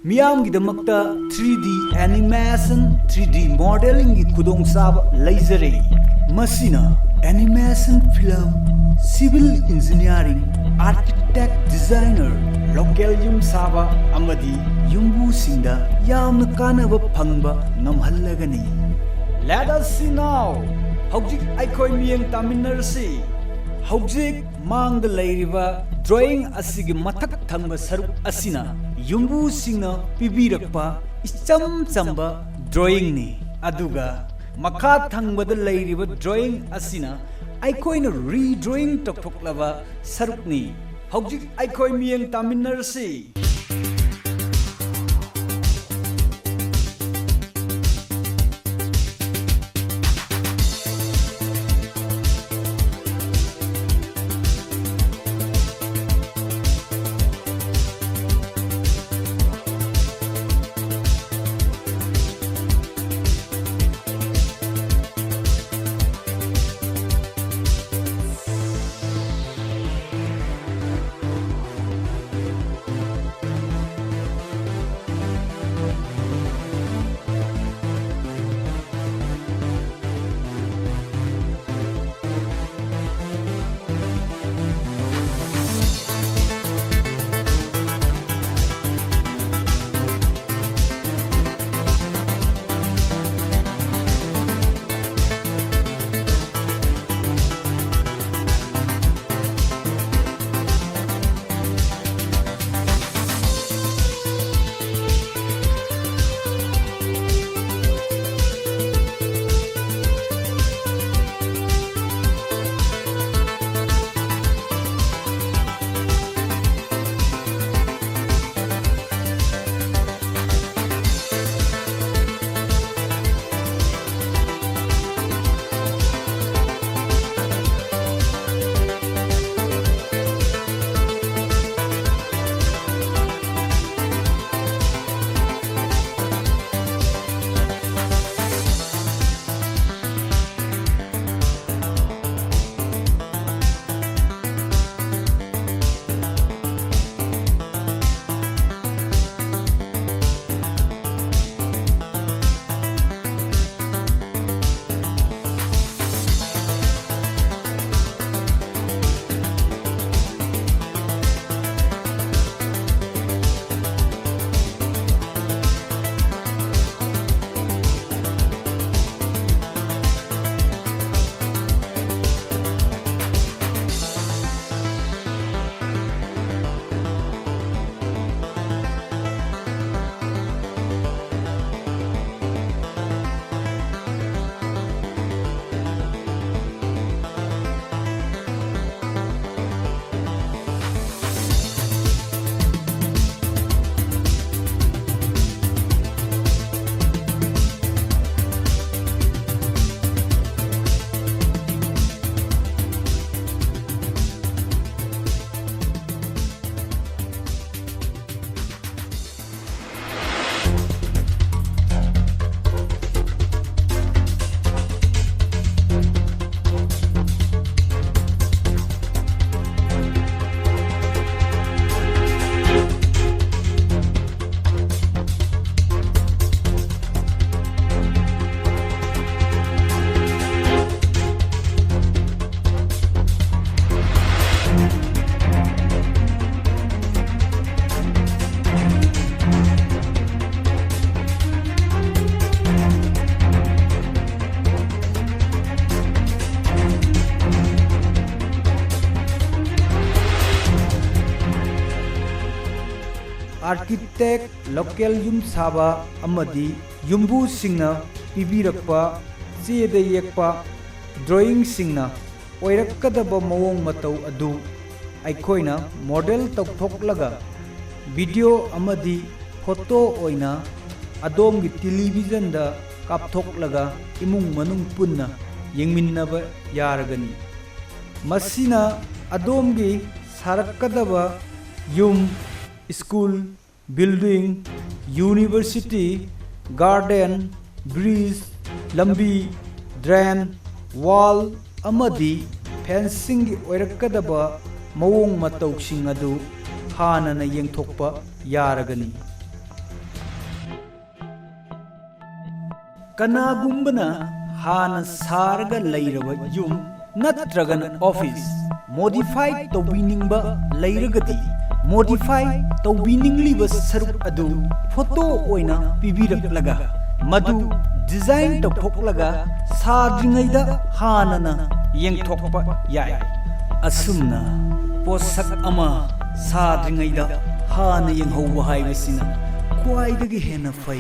मियामगिदमक्ता 3D animation 3D modelling की खुदोंगचाब लेजरे मसीना animation film civil engineering architect designer local युम साबा अमदी युम्बू सिंदा यामन कानब फंगबा नमहल्लगनी Let us see now हौजिक आइखोय मियंग तामिनरसी हौजिक मांग लेरिबा ड्राइंग असिगी मथक थंग सरुक असिना युम्बू सिंगना पिबिरकपा इचम चंबा ड्राइंग ने अदुगा मखा थंगबद लेरिबा ड्राइंग असिना आइखोयना रीड्राइंग तोकथोकलबा सरुकनी हौजिक आइखोय मियंग तामिनरसी आर्किटेक्ट लोकल युम साबा अमदी युम्बू सिंगना पिबिरकपा चेद येकपा ड्राइंग सिंगना ओइरक्कदब मवोंग मतौ अदु आइखोइना मॉडल तौथोकलगा वीडियो अमदी फोटो ओइना अदोमगी टेलीविजन दा कापथोकलगा इमुंग मनुंग पुन्ना येंगमिन्नब यारगनी मसीना अदोमगी सारक्कदब yum school building university garden bridge लंबी ड्रेन वाल अमदी फेंसिंग ओइरक्कदब मवोंग मतौसिंग अदु हानना येंथोकपा यारगनी कनागुंबना हाना सारगा लैरबा युम नत्रगन ऑफिस मॉडिफाई तौबिनिंगबा लैरगदी मॉडिफाई तौबिनिंगलिबा सरुक अदु फोटो ओइना पिबिरकलगा मधु डिजाइन तौथोकलगा साद्रिङैदा हानना येंथोकपा याय असुमना पोसक अमा साद्रिङैदा हाना येंहौबा हाइबसिना ख्वाइदगी हेना फै